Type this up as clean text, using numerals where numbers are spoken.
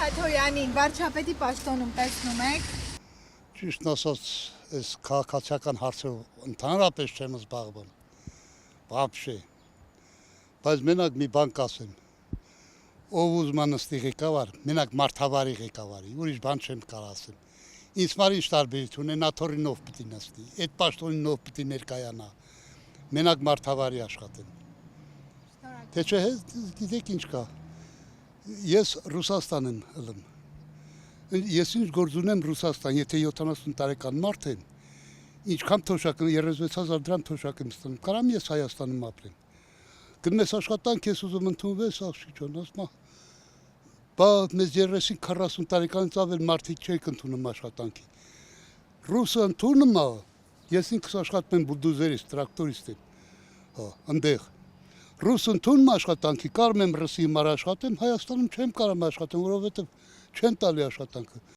Խաչատրյանին վարչապետի պաշտոնում տեսնում եք։ Ճիշտն ասած, այս քաղաքացիական հարցով ընդհանրապես չեմ զբաղվում։ Вообще։ Բայց մենակ մի բան կասեմ։ Ով ուզում է նստի ղեկավար, մենակ մարդավարի ղեկավարի, ուրիշ բան չեմ կարող ասեմ։ Ինձ մարի ինչ տարբերություն է, նա թորինով պիտի նստի, այդ պաշտոնինով պիտի ներկայանա։ Մենակ մարդավարի աշխատեն։ Թե չէ, գիտեք ինչ կա։ Ես Ռուսաստան եմ ըլում։ Ես ինչ գործ ունեմ Ռուսաստան, եթե 70 տարեկան մարդ եմ, ինչքան թոշակ, 36,000 դրամ թոշակ եմ ստանում, կարամ ես Հայաստանում ապրեմ։ Գնում ես աշխատանք, ես ուզում ընդունվես, աղջիկ ջան, ասում է, բա մեզ 30-40 տարեկանից ավել մարդիկ չեք ընդունում աշխատանքի։ Ռուսը ընդունում է, ես ինքս աշխատում եմ բուլդոզերից, տրակտորիստ եմ, ընդեղ։ Ռուսը ընդունում աշխատանքի, կարող եմ ռուսի համար աշխատեմ, Հայաստանում չեմ կարող աշխատեմ, որովհետև չեն տալի աշխատանքը։